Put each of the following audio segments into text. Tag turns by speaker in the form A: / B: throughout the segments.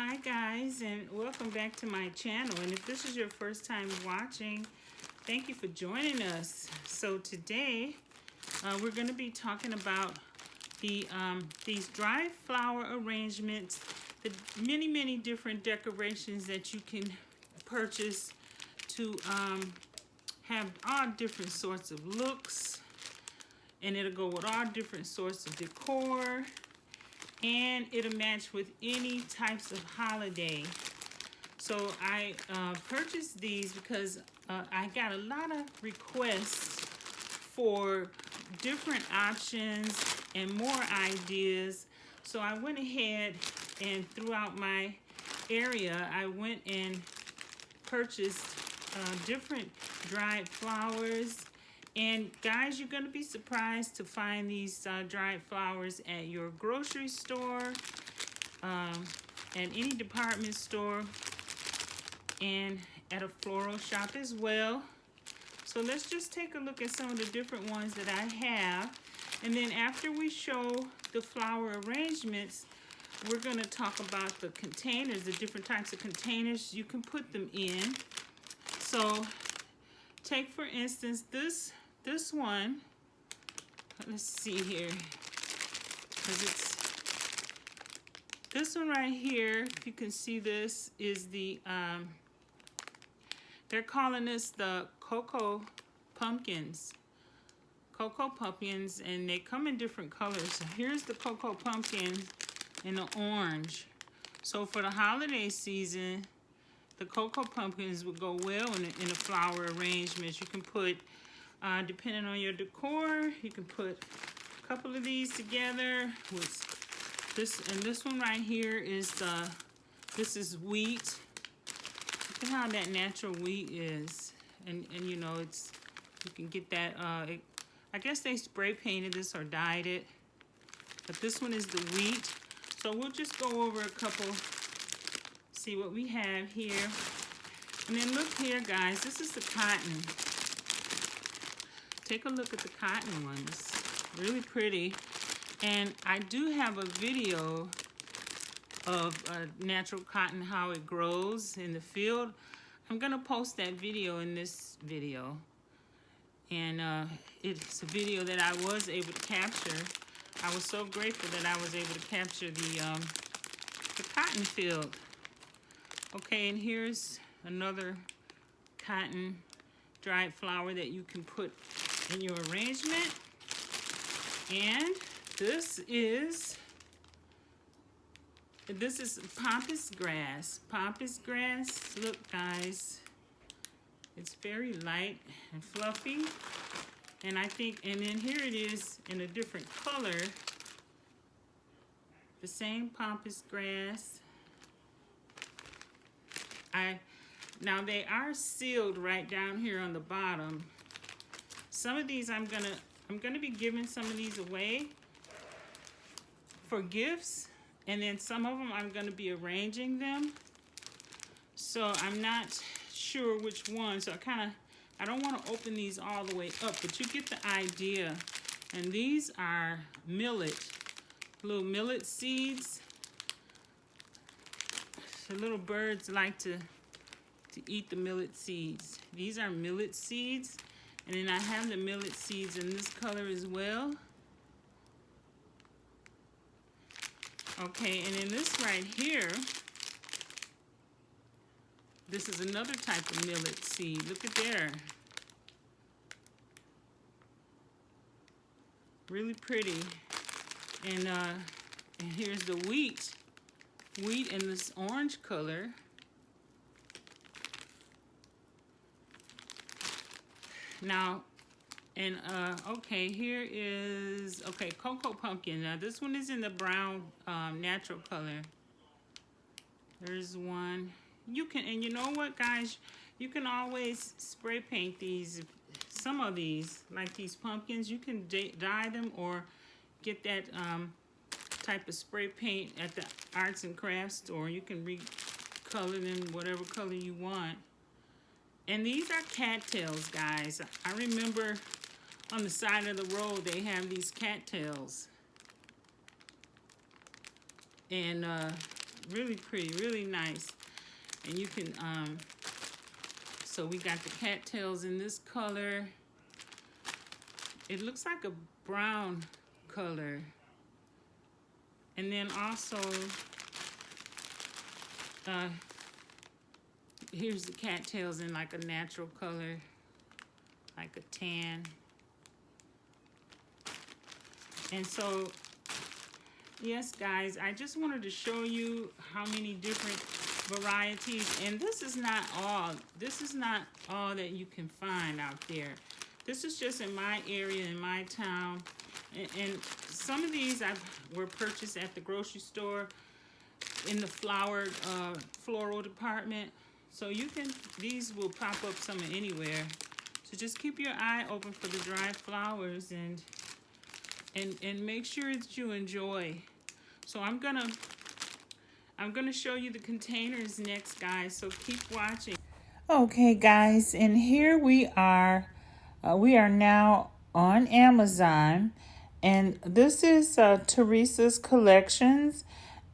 A: Hi guys, and welcome back to my channel. And if this is your first time watching, thank you for joining us. So today we're going to be talking about these dry flower arrangements, the many different decorations that you can purchase to have all different sorts of looks, and it'll go with all different sorts of decor, and it'll match with any types of holiday. So I purchased these because I got a lot of requests for different options and more ideas. So I went ahead and throughout my area, I went and purchased different dried flowers. And guys, you're going to be surprised to find these dried flowers at your grocery store, at any department store, and at a floral shop as well. So let's just take a look at some of the different ones that I have. And then after we show the flower arrangements, we're going to talk about the containers, the different types of containers you can put them in. So take for instance this one. Let's see here, because it's this one right here. If you can see, this is the they're calling this the cocoa pumpkins, and they come in different colors. So here's the cocoa pumpkin in the orange. So for the holiday season, the cocoa pumpkins would go well in a flower arrangements. You can put, depending on your decor, you can put a couple of these together with this. And this one right here is this is wheat. Look at how that natural wheat is, and you know, it's, you can get that. I guess they spray painted this or dyed it, but this one is the wheat. So we'll just go over a couple. See what we have here. And then look here, guys, this is the cotton. Take a look at the cotton ones. Really pretty. And I do have a video of natural cotton, how it grows in the field. I'm gonna post that video in this video. And it's a video that I was able to capture. I was so grateful that I was able to capture the cotton field. Okay, and here's another cotton dried flower that you can put in your arrangement. And this is pampas grass. Pampas grass, look guys, it's very light and fluffy. And I think, and then here it is in a different color. The same pampas grass. Now they are sealed right down here on the bottom. Some of these I'm gonna be giving some of these away for gifts, and then some of them I'm gonna be arranging them. So I'm not sure which one. So I don't want to open these all the way up, but you get the idea. And these are millet, little millet seeds. The little birds like to eat the millet seeds. These are millet seeds. And then I have the millet seeds in this color as well. Okay, and then this right here, this is another type of millet seed. Look at there. Really pretty. And here's the wheat in this orange color. Now, and okay, here is, okay, cocoa pumpkin. Now this one is in the brown natural color. There's one. You can, and you know what, guys, you can always spray paint these. Some of these, like these pumpkins, you can dye them or get that type of spray paint at the arts and crafts store. You can recolor them whatever color you want. And these are cattails, guys. I remember on the side of the road they have these cattails. And really pretty, really nice. And you can, so we got the cattails in this color. It looks like a brown color. And then also, here's the cattails in like a natural color, like a tan. And so, yes, guys, I just wanted to show you how many different varieties. And this is not all. This is not all that you can find out there. This is just in my area, in my town. And some of these were purchased at the grocery store in the floral department. So these will pop up some anywhere. So just keep your eye open for the dried flowers and make sure that you enjoy. So I'm gonna show you the containers next, guys. So keep watching. Okay, guys, and here we are. We are now on Amazon, and this is Teresa's Collections.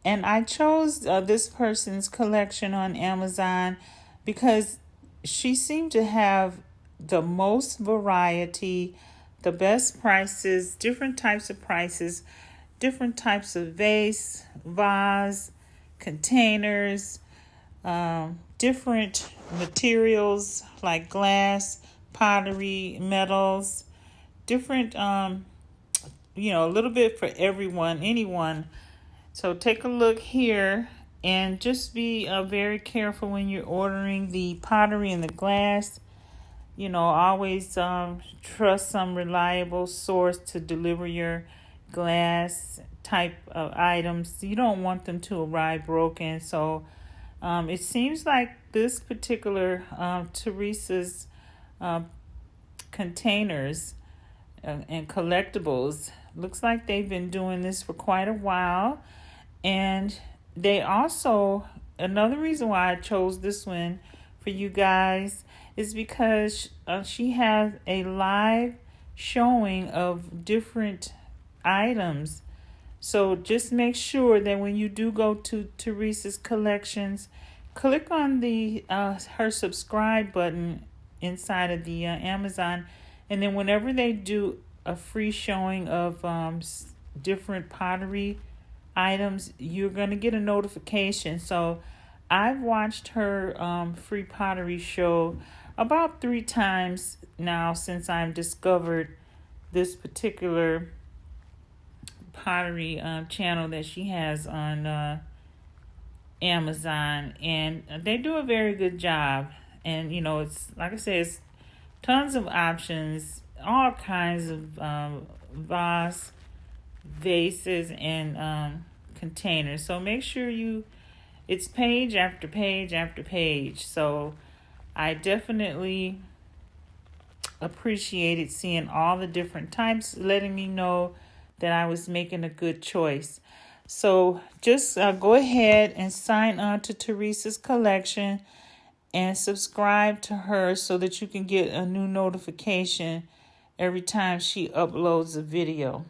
A: And I chose this person's collection on Amazon because she seemed to have the most variety, the best prices, different types of prices, different types of vase, containers, different materials like glass, pottery, metals, different, a little bit for everyone, anyone. So take a look here and just be very careful when you're ordering the pottery and the glass. Always trust some reliable source to deliver your glass type of items. You don't want them to arrive broken. So it seems like this particular Teresa's containers and collectibles, looks like they've been doing this for quite a while. And they also, another reason why I chose this one for you guys is because she has a live showing of different items. So just make sure that when you do go to Teresa's Collections, click on the her subscribe button inside of the Amazon, and then whenever they do a free showing of different pottery items, you're going to get a notification. So I've watched her free pottery show about 3 times now since I've discovered this particular pottery channel that she has on Amazon, and they do a very good job. And it's like I said, it's tons of options, all kinds of vases and containers. So make sure it's page after page after page. So I definitely appreciated seeing all the different types, letting me know that I was making a good choice. So just go ahead and sign on to Teresa's Collection and subscribe to her so that you can get a new notification every time she uploads a video.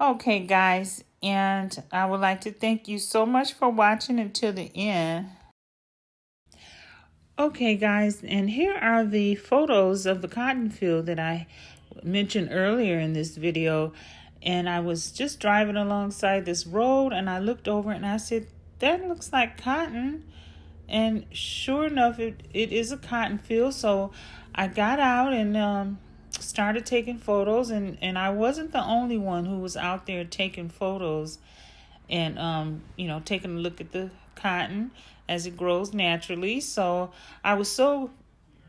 A: Okay, guys, and I would like to thank you so much for watching until the end. Okay, guys, and here are the photos of the cotton field that I mentioned earlier in this video. And I was just driving alongside this road, and I looked over and I said, that looks like cotton. And sure enough, it is a cotton field. So I got out and started taking photos, and I wasn't the only one who was out there taking photos and taking a look at the cotton as it grows naturally. So I was so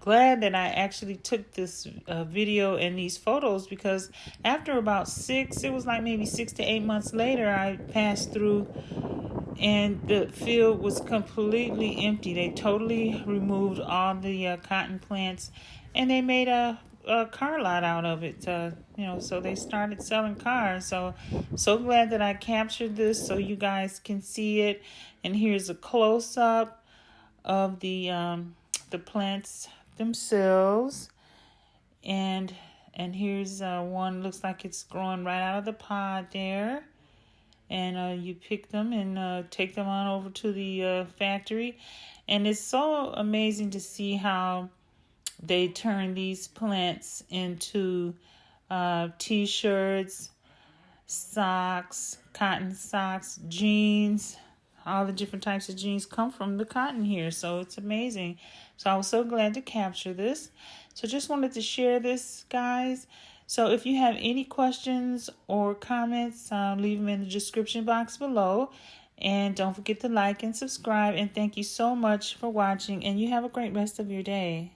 A: glad that I actually took this video and these photos, because after about it was like maybe 6 to 8 months later, I passed through and the field was completely empty. They totally removed all the cotton plants, and they made a car lot out of it. So they started selling cars. So glad that I captured this so you guys can see it. And here's a close up of the plants themselves, and here's one, looks like it's growing right out of the pod there. and you pick them and take them on over to the factory. And it's so amazing to see how they turn these plants into t-shirts, socks, cotton socks, jeans. All the different types of jeans come from the cotton here, so it's amazing. So I was so glad to capture this. So just wanted to share this, guys. So if you have any questions or comments, leave them in the description box below. And don't forget to like and subscribe. And thank you so much for watching. And you have a great rest of your day.